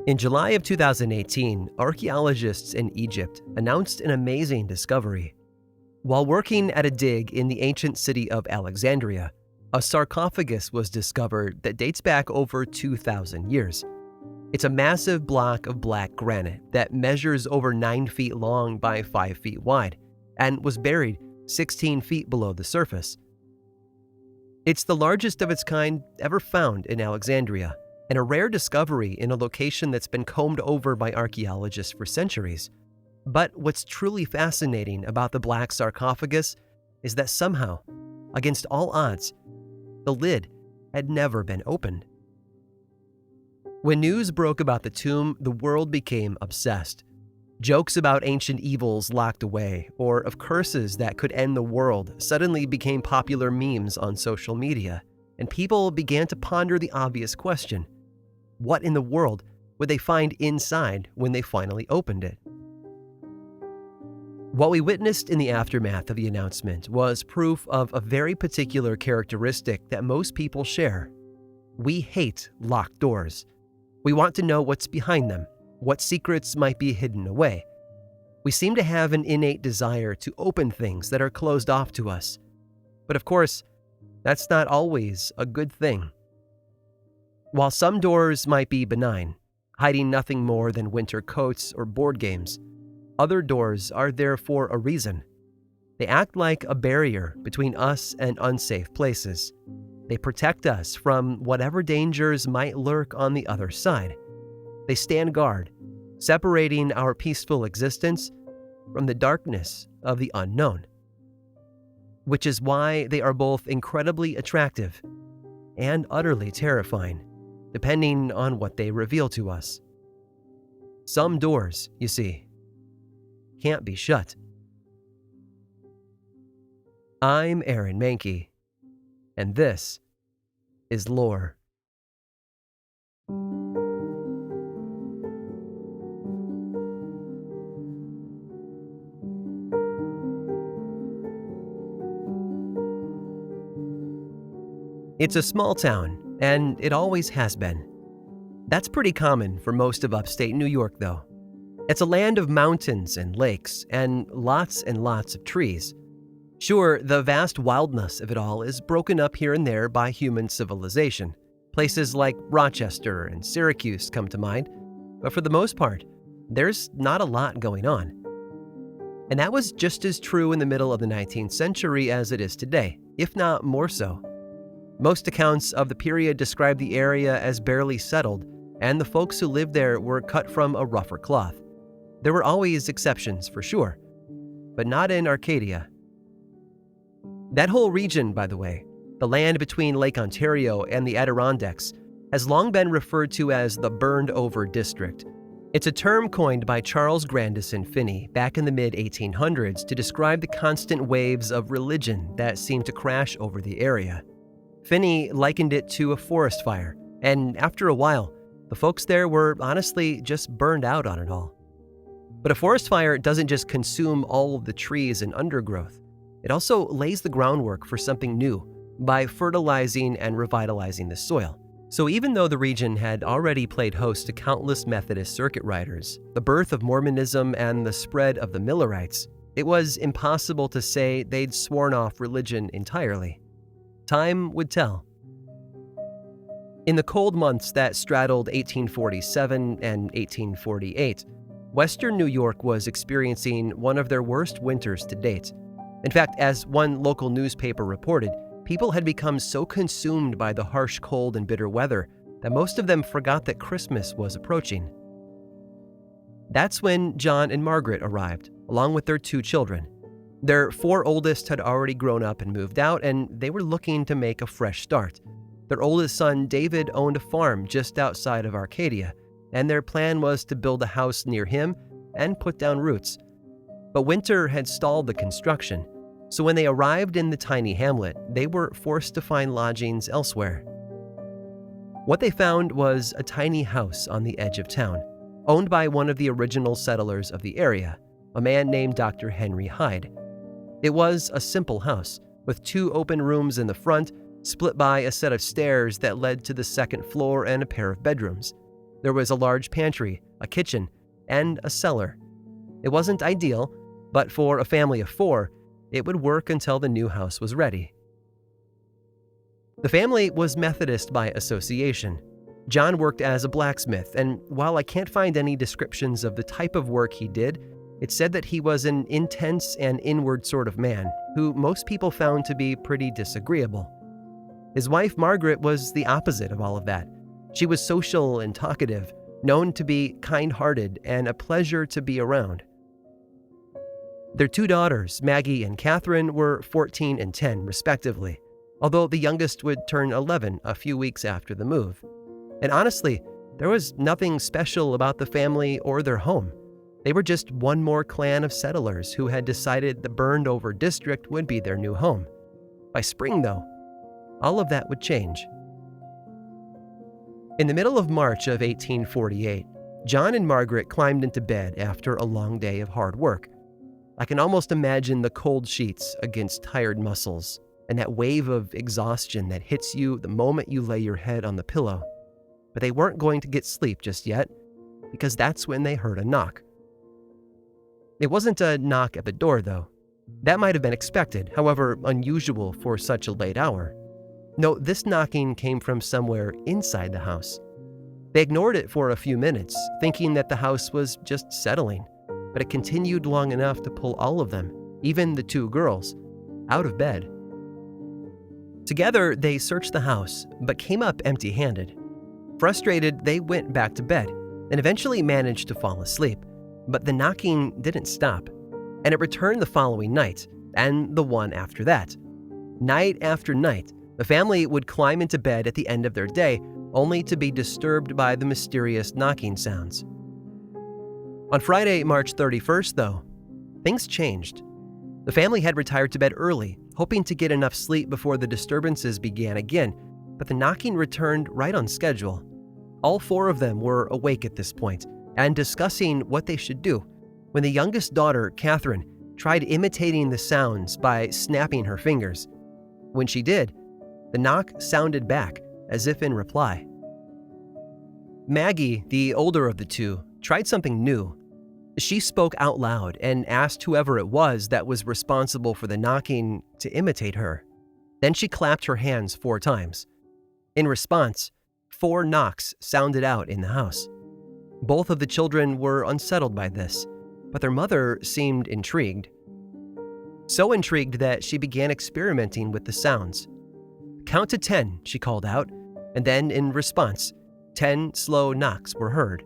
In July of 2018, archaeologists in Egypt announced an amazing discovery. While working at a dig in the ancient city of Alexandria, a sarcophagus was discovered that dates back over 2,000 years. It's a massive block of black granite that measures over 9 feet long by 5 feet wide and was buried 16 feet below the surface. It's the largest of its kind ever found in Alexandria, and a rare discovery in a location that's been combed over by archaeologists for centuries. But what's truly fascinating about the black sarcophagus is that somehow, against all odds, the lid had never been opened. When news broke about the tomb, the world became obsessed. Jokes about ancient evils locked away, or of curses that could end the world, suddenly became popular memes on social media, and people began to ponder the obvious question: what in the world would they find inside when they finally opened it? What we witnessed in the aftermath of the announcement was proof of a very particular characteristic that most people share. We hate locked doors. We want to know what's behind them, what secrets might be hidden away. We seem to have an innate desire to open things that are closed off to us. But of course, that's not always a good thing. While some doors might be benign, hiding nothing more than winter coats or board games, other doors are there for a reason. They act like a barrier between us and unsafe places. They protect us from whatever dangers might lurk on the other side. They stand guard, separating our peaceful existence from the darkness of the unknown. Which is why they are both incredibly attractive and utterly terrifying, depending on what they reveal to us. Some doors, you see, can't be shut. I'm Aaron Mankey, and this is Lore. It's a small town, and it always has been. That's pretty common for most of upstate New York, though. It's a land of mountains and lakes, and lots of trees. Sure, the vast wildness of it all is broken up here and there by human civilization. Places like Rochester and Syracuse come to mind, but for the most part, there's not a lot going on. And that was just as true in the middle of the 19th century as it is today, if not more so. Most accounts of the period describe the area as barely settled, and the folks who lived there were cut from a rougher cloth. There were always exceptions, for sure, but not in Arcadia. That whole region, by the way, the land between Lake Ontario and the Adirondacks, has long been referred to as the burned-over district. It's a term coined by Charles Grandison Finney back in the mid-1800s to describe the constant waves of religion that seemed to crash over the area. Finney likened it to a forest fire, and after a while, the folks there were honestly just burned out on it all. But a forest fire doesn't just consume all of the trees and undergrowth. It also lays the groundwork for something new by fertilizing and revitalizing the soil. So even though the region had already played host to countless Methodist circuit riders, the birth of Mormonism and the spread of the Millerites, it was impossible to say they'd sworn off religion entirely. Time would tell. In the cold months that straddled 1847 and 1848, Western New York was experiencing one of their worst winters to date. In fact, as one local newspaper reported, people had become so consumed by the harsh cold and bitter weather that most of them forgot that Christmas was approaching. That's when John and Margaret arrived, along with their 2 children. Their 4 oldest had already grown up and moved out, and they were looking to make a fresh start. Their oldest son, David, owned a farm just outside of Arcadia, and their plan was to build a house near him and put down roots. But winter had stalled the construction, so when they arrived in the tiny hamlet, they were forced to find lodgings elsewhere. What they found was a tiny house on the edge of town, owned by one of the original settlers of the area, a man named Dr. Henry Hyde. It was a simple house, with 2 open rooms in the front, split by a set of stairs that led to the second floor and a pair of bedrooms. There was a large pantry, a kitchen, and a cellar. It wasn't ideal, but for a family of 4, it would work until the new house was ready. The family was Methodist by association. John worked as a blacksmith, and while I can't find any descriptions of the type of work he did, it said that he was an intense and inward sort of man who most people found to be pretty disagreeable. His wife, Margaret, was the opposite of all of that. She was social and talkative, known to be kind-hearted and a pleasure to be around. Their 2 daughters, Maggie and Catherine, were 14 and 10, respectively, although the youngest would turn 11 a few weeks after the move. And honestly, there was nothing special about the family or their home. They were just one more clan of settlers who had decided the burned-over district would be their new home. By spring, though, all of that would change. In the middle of March of 1848, John and Margaret climbed into bed after a long day of hard work. I can almost imagine the cold sheets against tired muscles and that wave of exhaustion that hits you the moment you lay your head on the pillow. But they weren't going to get sleep just yet, because that's when they heard a knock. It wasn't a knock at the door, though. That might have been expected, however unusual for such a late hour. No, this knocking came from somewhere inside the house. They ignored it for a few minutes, thinking that the house was just settling, but it continued long enough to pull all of them, even the 2 girls, out of bed. Together, they searched the house, but came up empty-handed. Frustrated, they went back to bed and eventually managed to fall asleep, but the knocking didn't stop, and it returned the following night, and the one after that. Night after night, the family would climb into bed at the end of their day, only to be disturbed by the mysterious knocking sounds. On Friday, March 31st, though, things changed. The family had retired to bed early, hoping to get enough sleep before the disturbances began again, but the knocking returned right on schedule. All 4 of them were awake at this point and discussing what they should do when the youngest daughter, Catherine, tried imitating the sounds by snapping her fingers. When she did, the knock sounded back, as if in reply. Maggie, the older of the 2, tried something new. She spoke out loud and asked whoever it was that was responsible for the knocking to imitate her. Then she clapped her hands 4 times. In response, 4 knocks sounded out in the house. Both of the children were unsettled by this, but their mother seemed intrigued. So intrigued that she began experimenting with the sounds. "Count to 10, she called out, and then in response, 10 slow knocks were heard.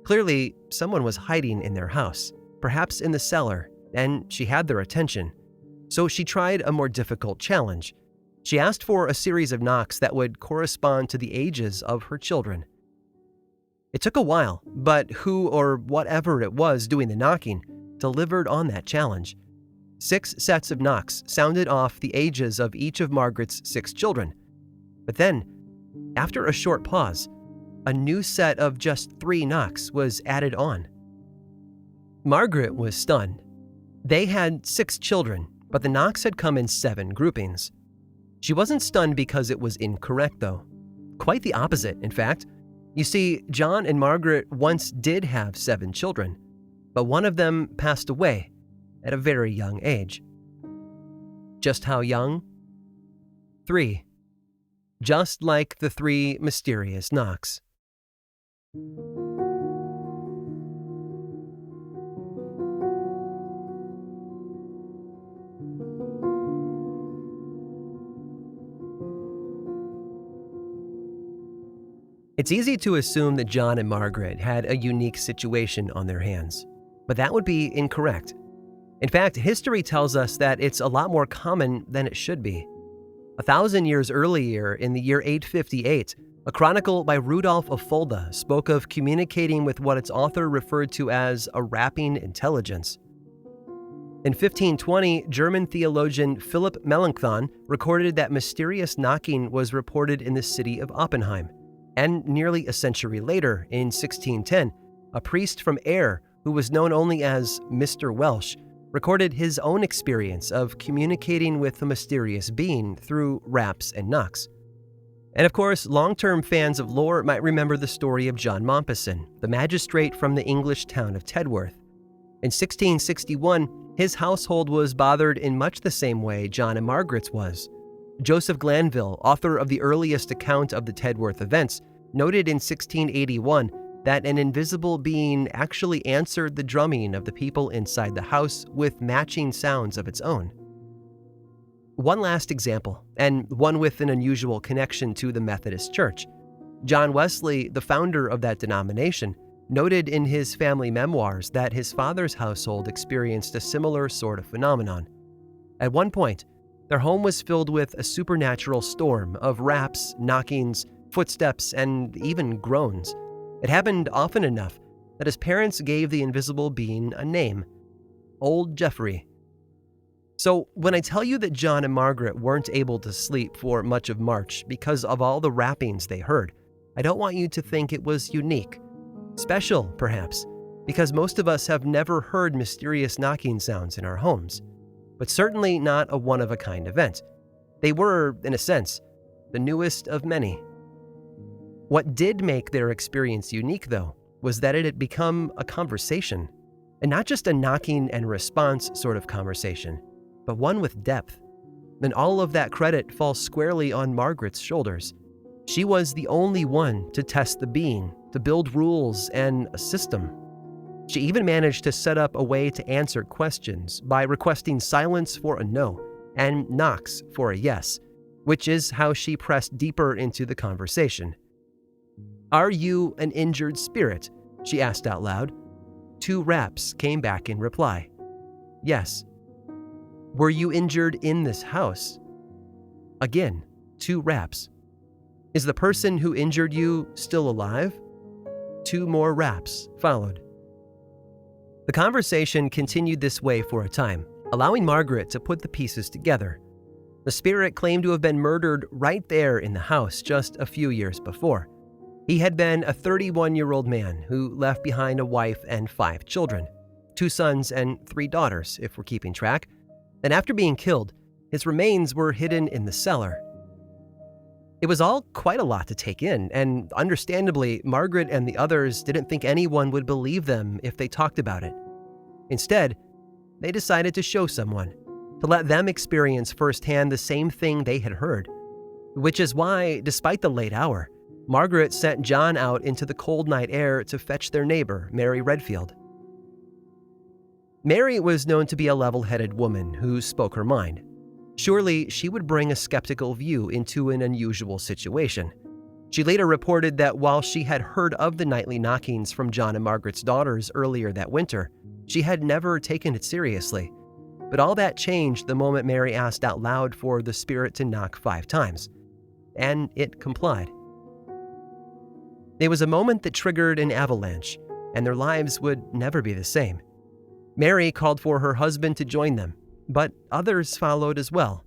Clearly, someone was hiding in their house, perhaps in the cellar, and she had their attention. So she tried a more difficult challenge. She asked for a series of knocks that would correspond to the ages of her children. It took a while, but who or whatever it was doing the knocking delivered on that challenge. 6 sets of knocks sounded off the ages of each of Margaret's 6 children. But then, after a short pause, a new set of just 3 knocks was added on. Margaret was stunned. They had 6 children, but the knocks had come in 7 groupings. She wasn't stunned because it was incorrect, though. Quite the opposite, in fact. You see, John and Margaret once did have 7 children, but one of them passed away at a very young age. Just how young? 3. Just like the 3 mysterious knocks. It's easy to assume that John and Margaret had a unique situation on their hands, but that would be incorrect. In fact, history tells us that it's a lot more common than it should be. 1,000 years earlier, in the year 858, a chronicle by Rudolf of Fulda spoke of communicating with what its author referred to as a rapping intelligence. In 1520, German theologian Philipp Melanchthon recorded that mysterious knocking was reported in the city of Oppenheim. And nearly a century later, in 1610, a priest from Ayr, who was known only as Mr. Welsh, recorded his own experience of communicating with a mysterious being through raps and knocks. And of course, long-term fans of lore might remember the story of John Mompesson, the magistrate from the English town of Tedworth. In 1661, his household was bothered in much the same way John and Margaret's was. Joseph Glanville, author of the earliest account of the Tedworth events, noted in 1681 that an invisible being actually answered the drumming of the people inside the house with matching sounds of its own. One last example, and one with an unusual connection to the Methodist Church. John Wesley, the founder of that denomination, noted in his family memoirs that his father's household experienced a similar sort of phenomenon. At one point, their home was filled with a supernatural storm of raps, knockings, footsteps, and even groans. It happened often enough that his parents gave the invisible being a name: Old Jeffrey. So when I tell you that John and Margaret weren't able to sleep for much of March because of all the rappings they heard, I don't want you to think it was unique. Special, perhaps, because most of us have never heard mysterious knocking sounds in our homes, but certainly not a one-of-a-kind event. They were, in a sense, the newest of many. What did make their experience unique, though, was that it had become a conversation, and not just a knocking and response sort of conversation, but one with depth. And all of that credit falls squarely on Margaret's shoulders. She was the only one to test the being, to build rules and a system. She even managed to set up a way to answer questions by requesting silence for a no and knocks for a yes, which is how she pressed deeper into the conversation. "Are you an injured spirit?" she asked out loud. 2 raps came back in reply. "Yes." "Were you injured in this house?" Again, 2 raps. "Is the person who injured you still alive?" 2 more raps followed. The conversation continued this way for a time, allowing Margaret to put the pieces together. The spirit claimed to have been murdered right there in the house just a few years before. He had been a 31-year-old man who left behind a wife and 5 children, 2 sons and 3 daughters, if we're keeping track. And after being killed, his remains were hidden in the cellar. It was all quite a lot to take in, and understandably, Margaret and the others didn't think anyone would believe them if they talked about it. Instead, they decided to show someone, to let them experience firsthand the same thing they had heard, which is why, despite the late hour, Margaret sent John out into the cold night air to fetch their neighbor, Mary Redfield. Mary was known to be a level-headed woman who spoke her mind. Surely she would bring a skeptical view into an unusual situation. She later reported that while she had heard of the nightly knockings from John and Margaret's daughters earlier that winter, she had never taken it seriously. But all that changed the moment Mary asked out loud for the spirit to knock 5 times. And it complied. It was a moment that triggered an avalanche, and their lives would never be the same. Mary called for her husband to join them, but others followed as well.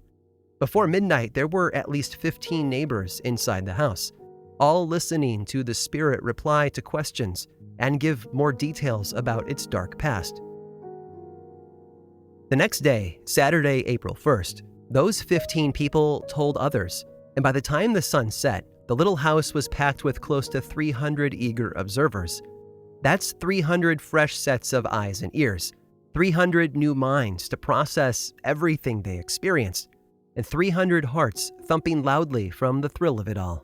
Before midnight, there were at least 15 neighbors inside the house, all listening to the spirit reply to questions and give more details about its dark past. The next day, Saturday, April 1st, those 15 people told others, and by the time the sun set, the little house was packed with close to 300 eager observers. That's 300 fresh sets of eyes and ears, 300 new minds to process everything they experienced, and 300 hearts thumping loudly from the thrill of it all.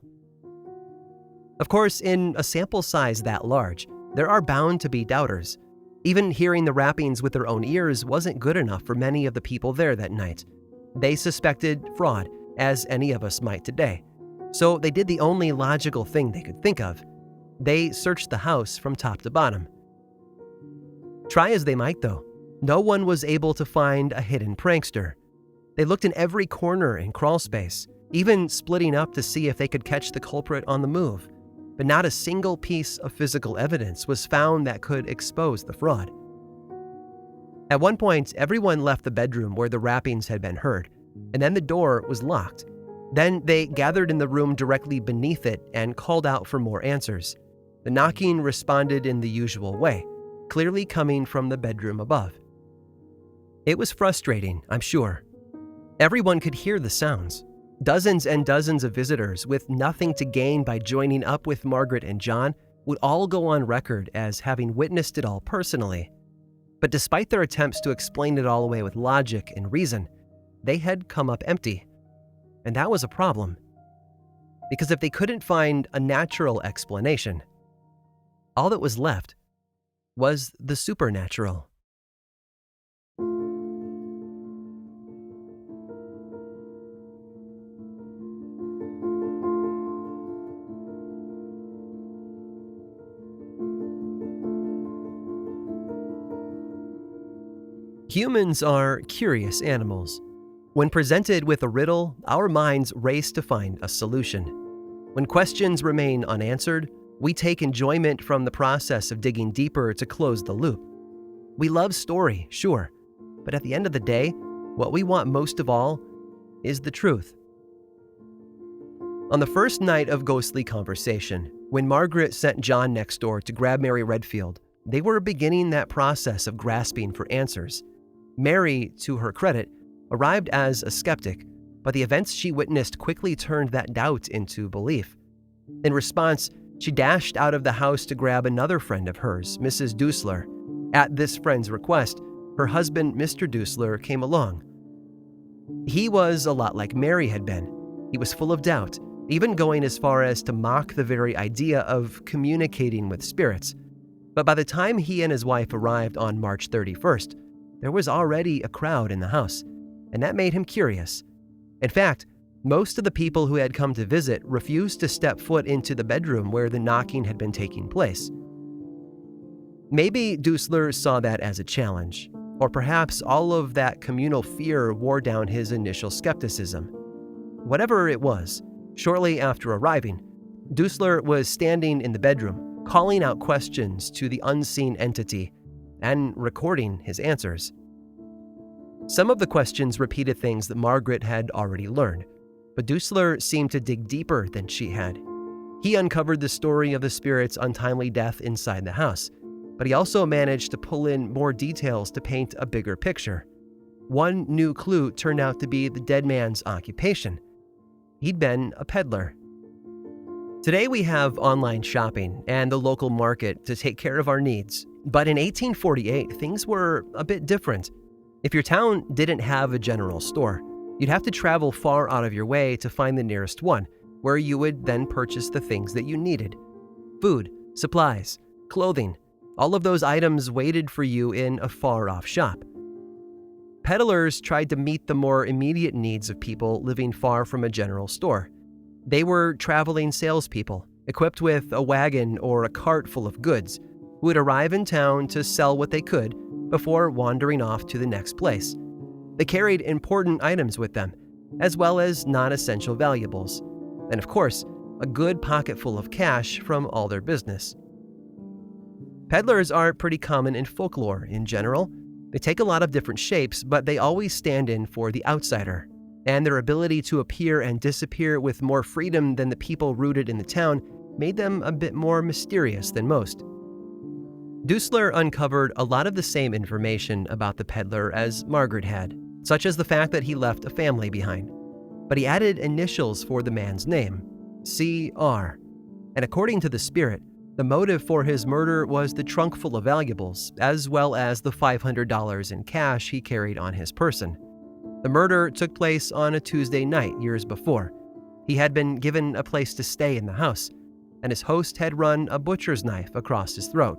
Of course, in a sample size that large, there are bound to be doubters. Even hearing the rappings with their own ears wasn't good enough for many of the people there that night. They suspected fraud, as any of us might today. So they did the only logical thing they could think of. They searched the house from top to bottom. Try as they might, though, no one was able to find a hidden prankster. They looked in every corner and crawl space, even splitting up to see if they could catch the culprit on the move. But not a single piece of physical evidence was found that could expose the fraud. At one point, everyone left the bedroom where the rappings had been heard, and then the door was locked. Then they gathered in the room directly beneath it and called out for more answers. The knocking responded in the usual way, clearly coming from the bedroom above. It was frustrating, I'm sure. Everyone could hear the sounds. Dozens and dozens of visitors with nothing to gain by joining up with Margaret and John would all go on record as having witnessed it all personally. But despite their attempts to explain it all away with logic and reason, they had come up empty. And that was a problem. Because if they couldn't find a natural explanation, all that was left was the supernatural. Humans are curious animals. When presented with a riddle, our minds race to find a solution. When questions remain unanswered, we take enjoyment from the process of digging deeper to close the loop. We love story, sure, but at the end of the day, what we want most of all is the truth. On the first night of ghostly conversation, when Margaret sent John next door to grab Mary Redfield, they were beginning that process of grasping for answers. Mary, to her credit, arrived as a skeptic, but the events she witnessed quickly turned that doubt into belief. In response, she dashed out of the house to grab another friend of hers, Mrs. Dusler. At this friend's request, her husband, Mr. Dusler, came along. He was a lot like Mary had been. He was full of doubt, even going as far as to mock the very idea of communicating with spirits. But by the time he and his wife arrived on March 31st, there was already a crowd in the house, and that made him curious. In fact, most of the people who had come to visit refused to step foot into the bedroom where the knocking had been taking place. Maybe Dusler saw that as a challenge, or perhaps all of that communal fear wore down his initial skepticism. Whatever it was, shortly after arriving, Dusler was standing in the bedroom, calling out questions to the unseen entity and recording his answers. Some of the questions repeated things that Margaret had already learned, but Dusler seemed to dig deeper than she had. He uncovered the story of the spirit's untimely death inside the house, but he also managed to pull in more details to paint a bigger picture. One new clue turned out to be the dead man's occupation. He'd been a peddler. Today we have online shopping and the local market to take care of our needs, but in 1848 things were a bit different. If your town didn't have a general store, you'd have to travel far out of your way to find the nearest one, where you would then purchase the things that you needed. Food, supplies, clothing, all of those items waited for you in a far-off shop. Peddlers tried to meet the more immediate needs of people living far from a general store. They were traveling salespeople, equipped with a wagon or a cart full of goods, who would arrive in town to sell what they could before wandering off to the next place. They carried important items with them, as well as non-essential valuables, and of course, a good pocket full of cash from all their business. Peddlers are pretty common in folklore in general. They take a lot of different shapes, but they always stand in for the outsider, and their ability to appear and disappear with more freedom than the people rooted in the town made them a bit more mysterious than most. Dusler uncovered a lot of the same information about the peddler as Margaret had, such as the fact that he left a family behind. But he added initials for the man's name, C.R. And according to the spirit, the motive for his murder was the trunk full of valuables, as well as the $500 in cash he carried on his person. The murder took place on a Tuesday night years before. He had been given a place to stay in the house, and his host had run a butcher's knife across his throat.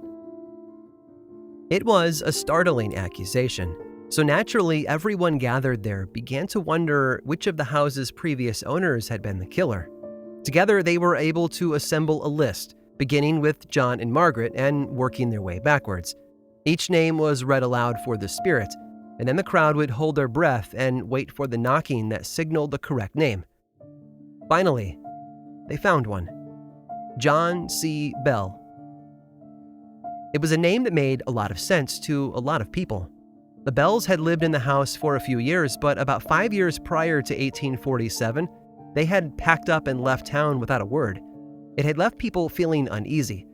It was a startling accusation, so naturally everyone gathered there began to wonder which of the house's previous owners had been the killer. Together they were able to assemble a list, beginning with John and Margaret and working their way backwards. Each name was read aloud for the spirit, and then the crowd would hold their breath and wait for the knocking that signaled the correct name. Finally, they found one. John C. Bell. It was a name that made a lot of sense to a lot of people. The Bells had lived in the house for a few years, but about 5 years prior to 1847, they had packed up and left town without a word. It had left people feeling uneasy,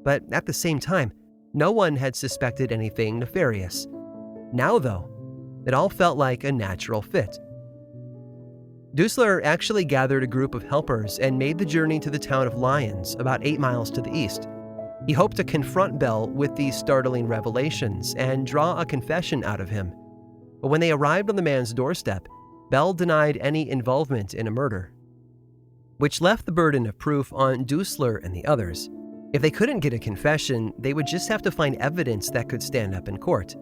but at the same time, no one had suspected anything nefarious. Now, though, it all felt like a natural fit. Dusler actually gathered a group of helpers and made the journey to the town of Lyons, about 8 miles to the east. He hoped to confront Bell with these startling revelations and draw a confession out of him. But when they arrived on the man's doorstep, Bell denied any involvement in a murder, which left the burden of proof on Dusler and the others. If they couldn't get a confession, they would just have to find evidence that could stand up in court.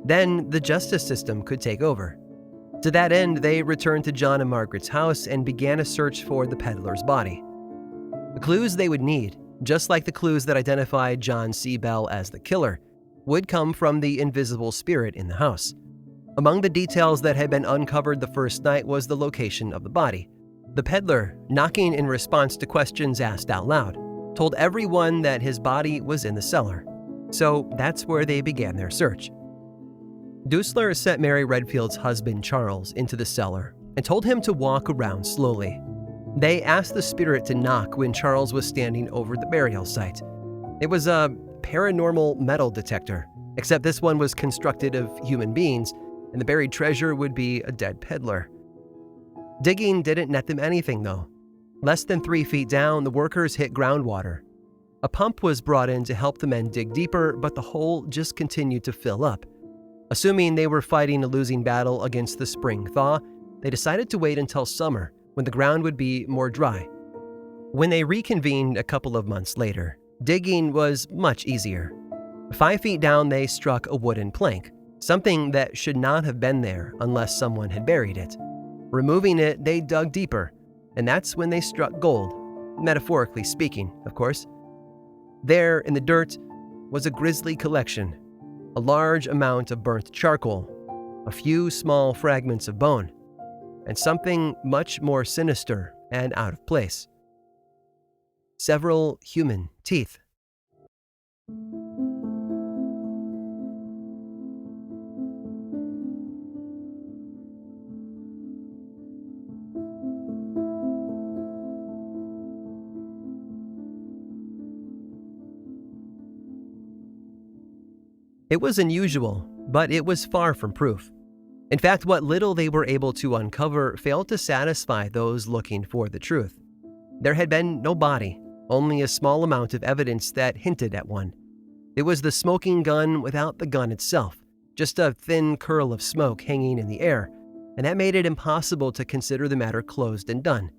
Then the justice system could take over. To that end, they returned to John and Margaret's house and began a search for the peddler's body. The clues they would need, just like the clues that identified John C. Bell as the killer, would come from the invisible spirit in the house. Among the details that had been uncovered the first night was the location of the body. The peddler, knocking in response to questions asked out loud, told everyone that his body was in the cellar. So that's where they began their search. Dusler sent Mary Redfield's husband Charles into the cellar and told him to walk around slowly. They asked the spirit to knock when Charles was standing over the burial site. It was a paranormal metal detector, except this one was constructed of human beings, and the buried treasure would be a dead peddler. Digging didn't net them anything, though. Less than 3 feet down, the workers hit groundwater. A pump was brought in to help the men dig deeper, but the hole just continued to fill up. Assuming they were fighting a losing battle against the spring thaw, they decided to wait until summer, when the ground would be more dry. When they reconvened a couple of months later, digging was much easier. 5 feet down, they struck a wooden plank, something that should not have been there unless someone had buried it. Removing it, they dug deeper, and that's when they struck gold, metaphorically speaking, of course. There, in the dirt, was a grisly collection, a large amount of burnt charcoal, a few small fragments of bone, and something much more sinister and out of place. Several human teeth. It was unusual, but it was far from proof. In fact, what little they were able to uncover failed to satisfy those looking for the truth. There had been no body, only a small amount of evidence that hinted at one. It was the smoking gun without the gun itself, just a thin curl of smoke hanging in the air, and that made it impossible to consider the matter closed and done.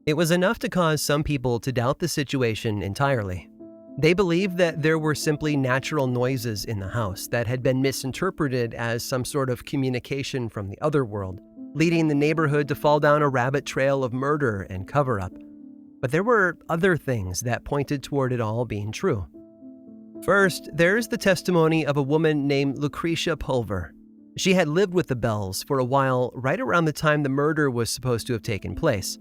It was enough to cause some people to doubt the situation entirely. They believed that there were simply natural noises in the house that had been misinterpreted as some sort of communication from the other world, leading the neighborhood to fall down a rabbit trail of murder and cover-up. But there were other things that pointed toward it all being true. First, there's the testimony of a woman named Lucretia Pulver. She had lived with the Bells for a while right around the time the murder was supposed to have taken place.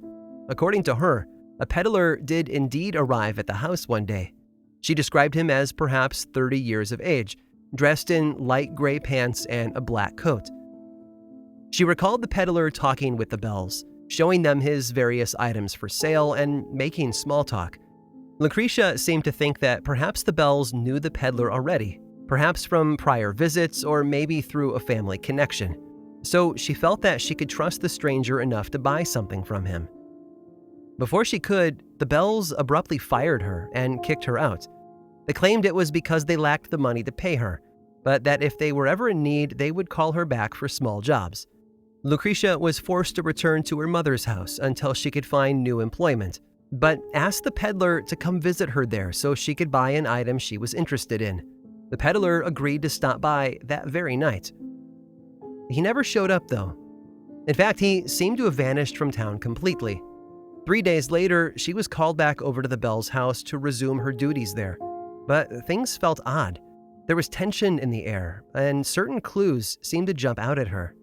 According to her, a peddler did indeed arrive at the house one day. She described him as perhaps 30 years of age, dressed in light gray pants and a black coat. She recalled the peddler talking with the Bells, showing them his various items for sale and making small talk. Lucretia seemed to think that perhaps the Bells knew the peddler already, perhaps from prior visits or maybe through a family connection. So she felt that she could trust the stranger enough to buy something from him. Before she could, the Bells abruptly fired her and kicked her out. They claimed it was because they lacked the money to pay her, but that if they were ever in need, they would call her back for small jobs. Lucretia was forced to return to her mother's house until she could find new employment, but asked the peddler to come visit her there so she could buy an item she was interested in. The peddler agreed to stop by that very night. He never showed up, though. In fact, he seemed to have vanished from town completely. 3 days later, she was called back over to the Bells' house to resume her duties there. But things felt odd. There was tension in the air, and certain clues seemed to jump out at her.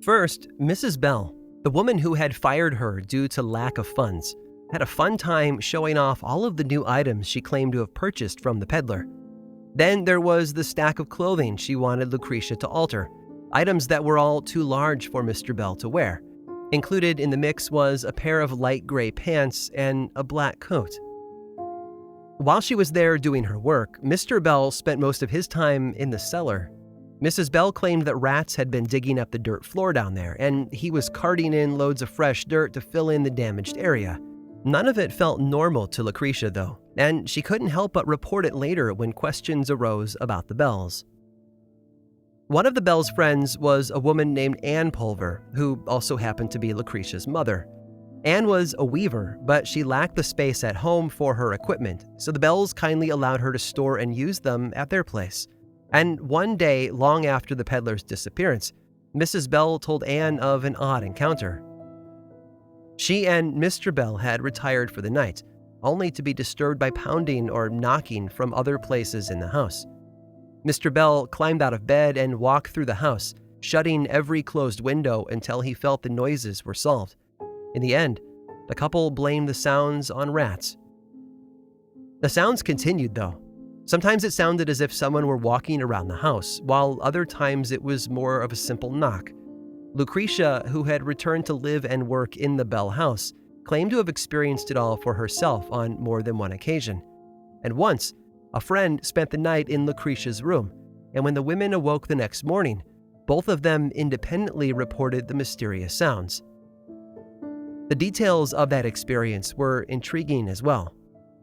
First, Mrs. Bell, the woman who had fired her due to lack of funds, had a fun time showing off all of the new items she claimed to have purchased from the peddler. Then there was the stack of clothing she wanted Lucretia to alter, items that were all too large for Mr. Bell to wear. Included in the mix was a pair of light gray pants and a black coat. While she was there doing her work, Mr. Bell spent most of his time in the cellar. Mrs. Bell claimed that rats had been digging up the dirt floor down there, and he was carting in loads of fresh dirt to fill in the damaged area. None of it felt normal to Lucretia, though, and she couldn't help but report it later when questions arose about the Bells. One of the Bells' friends was a woman named Ann Pulver, who also happened to be Lucretia's mother. Ann was a weaver, but she lacked the space at home for her equipment, so the Bells kindly allowed her to store and use them at their place. And one day, long after the peddler's disappearance, Mrs. Bell told Ann of an odd encounter. She and Mr. Bell had retired for the night, only to be disturbed by pounding or knocking from other places in the house. Mr. Bell climbed out of bed and walked through the house, shutting every closed window until he felt the noises were solved. In the end, the couple blamed the sounds on rats. The sounds continued, though. Sometimes it sounded as if someone were walking around the house, while other times it was more of a simple knock. Lucretia, who had returned to live and work in the Bell house, claimed to have experienced it all for herself on more than one occasion. And once, a friend spent the night in Lucretia's room, and when the women awoke the next morning, both of them independently reported the mysterious sounds. The details of that experience were intriguing as well.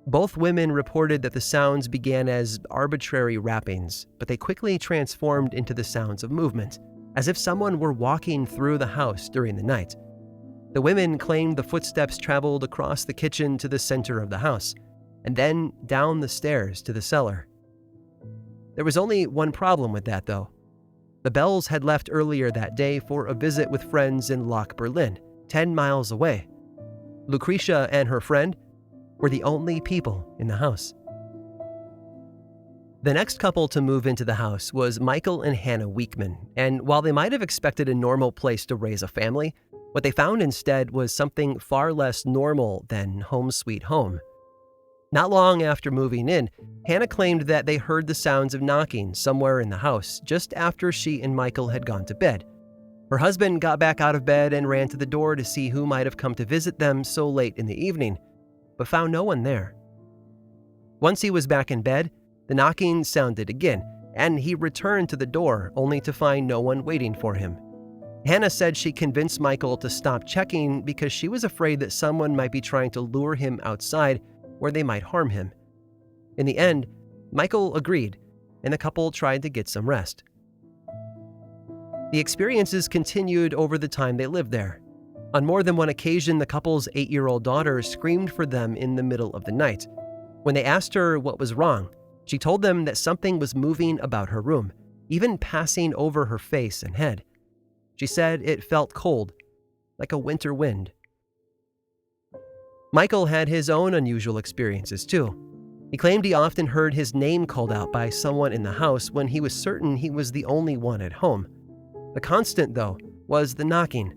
Both women reported that the sounds began as arbitrary rappings, but they quickly transformed into the sounds of movement, as if someone were walking through the house during the night. The women claimed the footsteps traveled across the kitchen to the center of the house, and then down the stairs to the cellar. There was only one problem with that, though. The Bells had left earlier that day for a visit with friends in Loch Berlin, 10 miles away. Lucretia and her friend were the only people in the house. The next couple to move into the house was Michael and Hannah Weekman, and while they might have expected a normal place to raise a family, what they found instead was something far less normal than home sweet home. Not long after moving in, Hannah claimed that they heard the sounds of knocking somewhere in the house just after she and Michael had gone to bed. Her husband got back out of bed and ran to the door to see who might have come to visit them so late in the evening, but found no one there. Once he was back in bed, the knocking sounded again, and he returned to the door only to find no one waiting for him. Hannah said she convinced Michael to stop checking because she was afraid that someone might be trying to lure him outside where they might harm him. In the end, Michael agreed, and the couple tried to get some rest. The experiences continued over the time they lived there. On more than one occasion, the couple's 8-year-old daughter screamed for them in the middle of the night. When they asked her what was wrong, she told them that something was moving about her room, even passing over her face and head. She said it felt cold, like a winter wind. Michael had his own unusual experiences too. He claimed he often heard his name called out by someone in the house when he was certain he was the only one at home. The constant, though, was the knocking.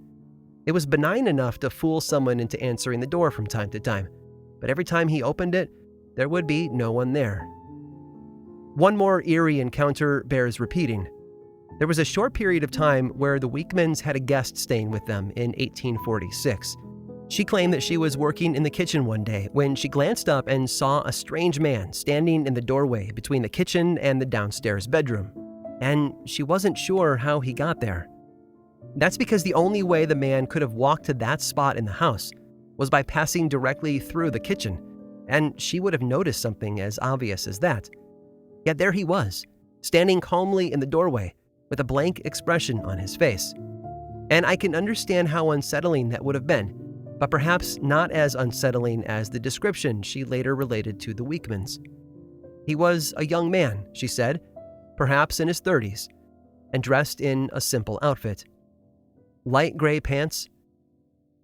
It was benign enough to fool someone into answering the door from time to time, but every time he opened it, there would be no one there. One more eerie encounter bears repeating. There was a short period of time where the Weekmans had a guest staying with them in 1846. She claimed that she was working in the kitchen one day when she glanced up and saw a strange man standing in the doorway between the kitchen and the downstairs bedroom, and she wasn't sure how he got there. That's because the only way the man could have walked to that spot in the house was by passing directly through the kitchen, and she would have noticed something as obvious as that. Yet there he was, standing calmly in the doorway with a blank expression on his face. And I can understand how unsettling that would have been, but perhaps not as unsettling as the description she later related to the Weekmans. He was a young man, she said, perhaps in his 30s, and dressed in a simple outfit. Light gray pants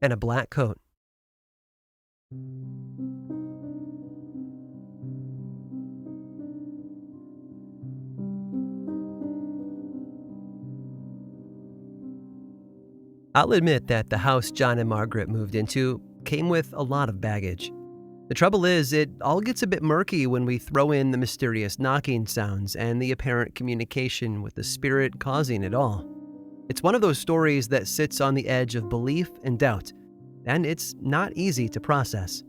and a black coat. I'll admit that the house John and Margaret moved into came with a lot of baggage. The trouble is, it all gets a bit murky when we throw in the mysterious knocking sounds and the apparent communication with the spirit causing it all. It's one of those stories that sits on the edge of belief and doubt, and it's not easy to process.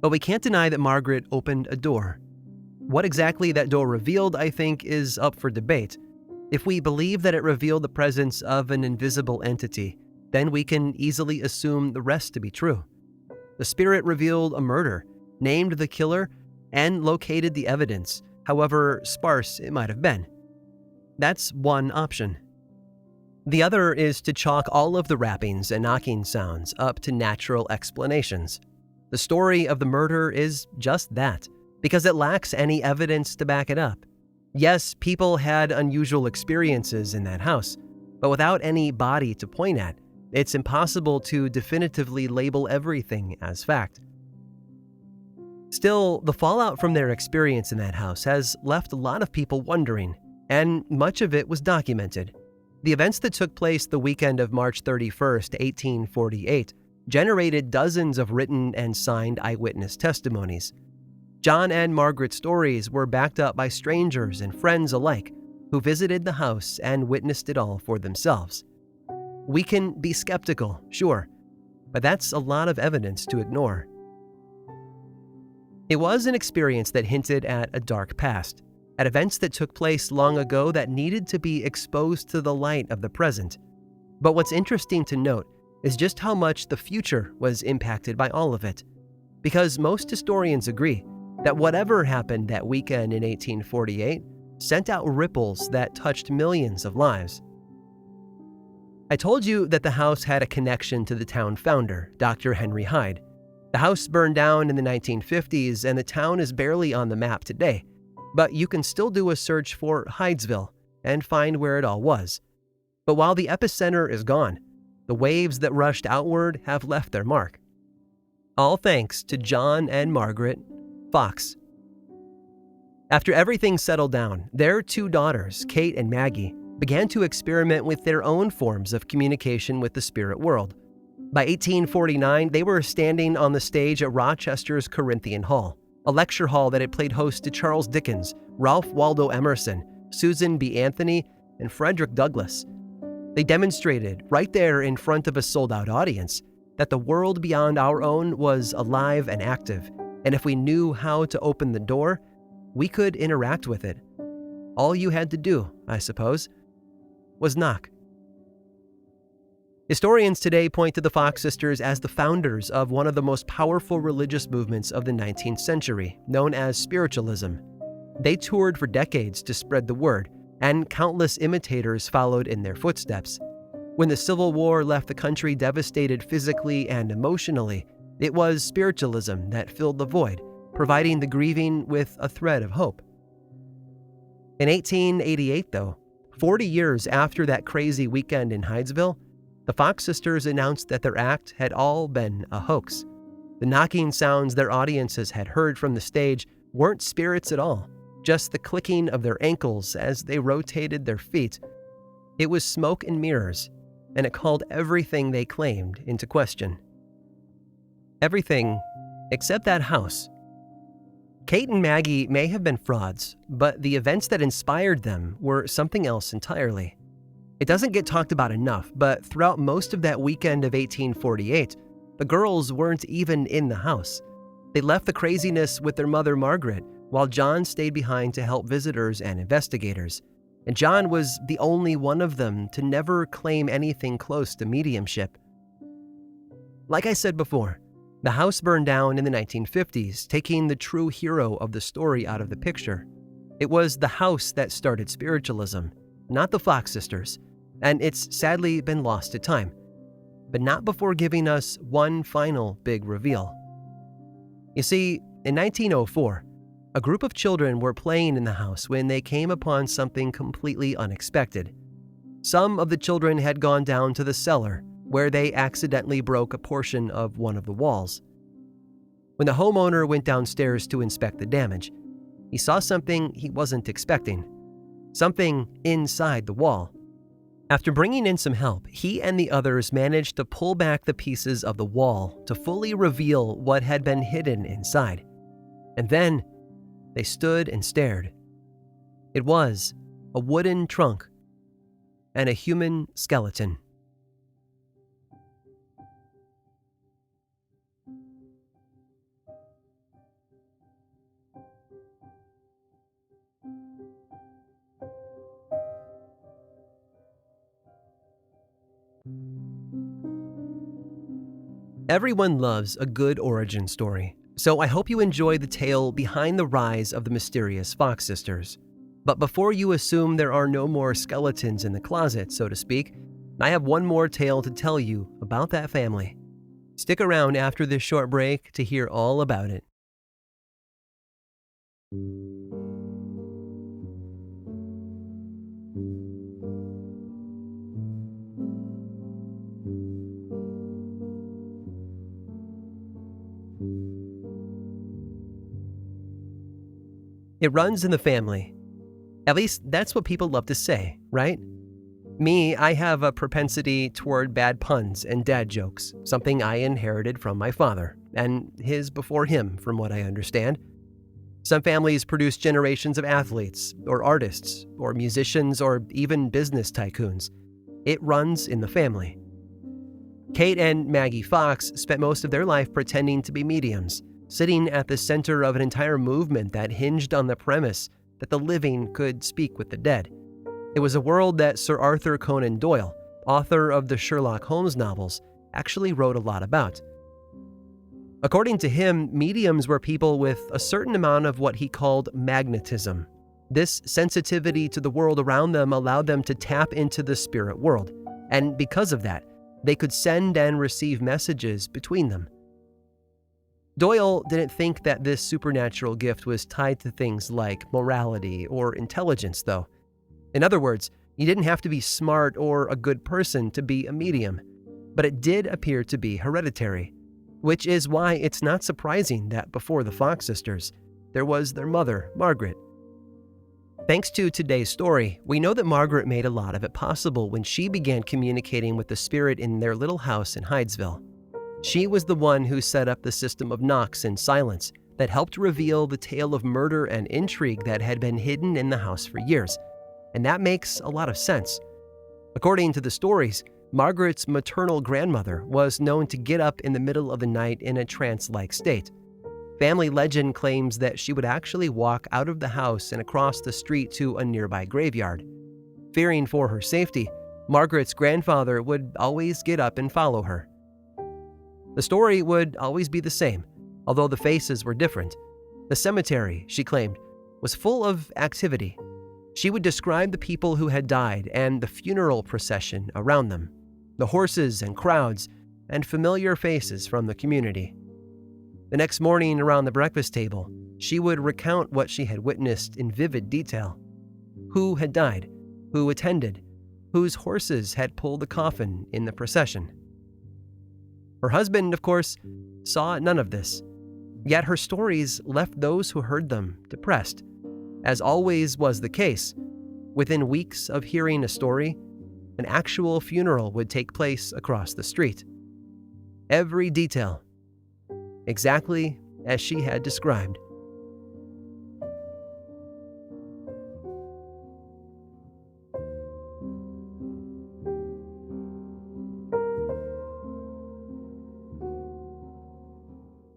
But we can't deny that Margaret opened a door. What exactly that door revealed, I think, is up for debate. If we believe that it revealed the presence of an invisible entity, then we can easily assume the rest to be true. The spirit revealed a murder, named the killer, and located the evidence, however sparse it might have been. That's one option. The other is to chalk all of the rappings and knocking sounds up to natural explanations. The story of the murder is just that, because it lacks any evidence to back it up. Yes, people had unusual experiences in that house, but without any body to point at, it's impossible to definitively label everything as fact. Still, the fallout from their experience in that house has left a lot of people wondering, and much of it was documented. The events that took place the weekend of March 31st, 1848, generated dozens of written and signed eyewitness testimonies. John and Margaret's stories were backed up by strangers and friends alike who visited the house and witnessed it all for themselves. We can be skeptical, sure, but that's a lot of evidence to ignore. It was an experience that hinted at a dark past, at events that took place long ago that needed to be exposed to the light of the present. But what's interesting to note is just how much the future was impacted by all of it, because most historians agree that whatever happened that weekend in 1848 sent out ripples that touched millions of lives. I told you that the house had a connection to the town founder, Dr. Henry Hyde. The house burned down in the 1950s, and the town is barely on the map today, but you can still do a search for Hydesville and find where it all was. But while the epicenter is gone, the waves that rushed outward have left their mark. All thanks to John and Margaret Fox. After everything settled down, their two daughters, Kate and Maggie, began to experiment with their own forms of communication with the spirit world. By 1849, they were standing on the stage at Rochester's Corinthian Hall, a lecture hall that had played host to Charles Dickens, Ralph Waldo Emerson, Susan B. Anthony, and Frederick Douglass. They demonstrated, right there in front of a sold-out audience, that the world beyond our own was alive and active, and if we knew how to open the door, we could interact with it. All you had to do, I suppose, was knock. Historians today point to the Fox sisters as the founders of one of the most powerful religious movements of the 19th century, known as Spiritualism. They toured for decades to spread the word, and countless imitators followed in their footsteps. When the Civil War left the country devastated physically and emotionally, it was spiritualism that filled the void, providing the grieving with a thread of hope. In 1888, though, 40 years after that crazy weekend in Hydesville, the Fox sisters announced that their act had all been a hoax. The knocking sounds their audiences had heard from the stage weren't spirits at all, just the clicking of their ankles as they rotated their feet. It was smoke and mirrors, and it called everything they claimed into question. Everything except that house. Kate and Maggie may have been frauds, but the events that inspired them were something else entirely. It doesn't get talked about enough, but throughout most of that weekend of 1848, the girls weren't even in the house. They left the craziness with their mother Margaret, while John stayed behind to help visitors and investigators. And John was the only one of them to never claim anything close to mediumship. Like I said before, the house burned down in the 1950s, taking the true hero of the story out of the picture. It was the house that started spiritualism, not the Fox sisters, and it's sadly been lost to time, but not before giving us one final big reveal. You see, in 1904, a group of children were playing in the house when they came upon something completely unexpected. Some of the children had gone down to the cellar, where they accidentally broke a portion of one of the walls. When the homeowner went downstairs to inspect the damage, he saw something he wasn't expecting. Something inside the wall. After bringing in some help, he and the others managed to pull back the pieces of the wall to fully reveal what had been hidden inside. And then they stood and stared. It was a wooden trunk and a human skeleton. Everyone loves a good origin story, so I hope you enjoy the tale behind the rise of the mysterious Fox sisters. But before you assume there are no more skeletons in the closet, so to speak, I have one more tale to tell you about that family. Stick around after this short break to hear all about it. It runs in the family. At least that's what people love to say, right? Me, I have a propensity toward bad puns and dad jokes, something I inherited from my father, and his before him, from what I understand. Some families produce generations of athletes, or artists, or musicians, or even business tycoons. It runs in the family. Kate and Maggie Fox spent most of their life pretending to be mediums, sitting at the center of an entire movement that hinged on the premise that the living could speak with the dead. It was a world that Sir Arthur Conan Doyle, author of the Sherlock Holmes novels, actually wrote a lot about. According to him, mediums were people with a certain amount of what he called magnetism. This sensitivity to the world around them allowed them to tap into the spirit world, and because of that, they could send and receive messages between them. Doyle didn't think that this supernatural gift was tied to things like morality or intelligence, though. In other words, you didn't have to be smart or a good person to be a medium, but it did appear to be hereditary, which is why it's not surprising that before the Fox sisters, there was their mother, Margaret. Thanks to today's story, we know that Margaret made a lot of it possible when she began communicating with the spirit in their little house in Hydesville. She was the one who set up the system of knocks and silence that helped reveal the tale of murder and intrigue that had been hidden in the house for years. And that makes a lot of sense. According to the stories, Margaret's maternal grandmother was known to get up in the middle of the night in a trance-like state. Family legend claims that she would actually walk out of the house and across the street to a nearby graveyard. Fearing for her safety, Margaret's grandfather would always get up and follow her. The story would always be the same, although the faces were different. The cemetery, she claimed, was full of activity. She would describe the people who had died and the funeral procession around them, the horses and crowds, and familiar faces from the community. The next morning around the breakfast table, she would recount what she had witnessed in vivid detail. Who had died, who attended, whose horses had pulled the coffin in the procession. Her husband, of course, saw none of this, yet her stories left those who heard them depressed. As always was the case, within weeks of hearing a story, an actual funeral would take place across the street. Every detail, exactly as she had described.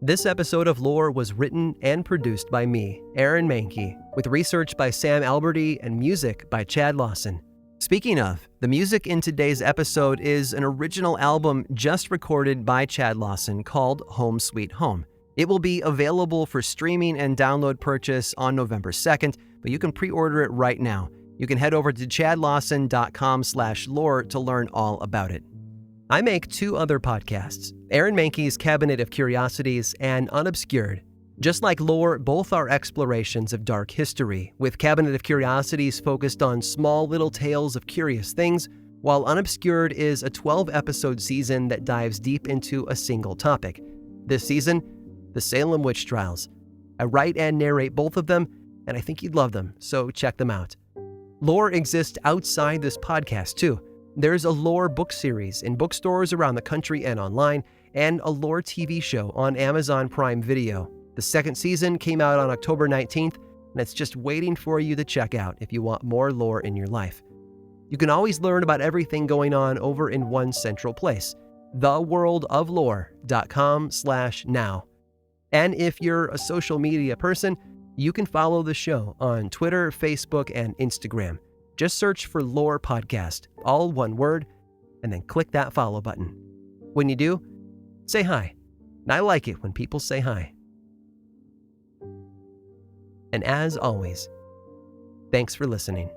This episode of Lore was written and produced by me, Aaron Mahnke, with research by Sam Alberty and music by Chad Lawson. Speaking of, the music in today's episode is an original album just recorded by Chad Lawson called Home Sweet Home. It will be available for streaming and download purchase on November 2nd, but you can pre-order it right now. You can head over to chadlawson.com/lore to learn all about it. I make two other podcasts, Aaron Mahnke's Cabinet of Curiosities and Unobscured. Just like Lore, both are explorations of dark history, with Cabinet of Curiosities focused on small little tales of curious things, while Unobscured is a 12-episode season that dives deep into a single topic. This season, the Salem Witch Trials. I write and narrate both of them, and I think you'd love them, so check them out. Lore exists outside this podcast, too. There's a Lore book series in bookstores around the country and online, and a Lore TV show on Amazon Prime Video. The second season came out on October 19th, and it's just waiting for you to check out if you want more lore in your life. You can always learn about everything going on over in one central place, theworldoflore.com/now. And if you're a social media person, you can follow the show on Twitter, Facebook, and Instagram. Just search for Lore Podcast, all one word, and then click that follow button. When you do, say hi. I like it when people say hi. And as always, thanks for listening.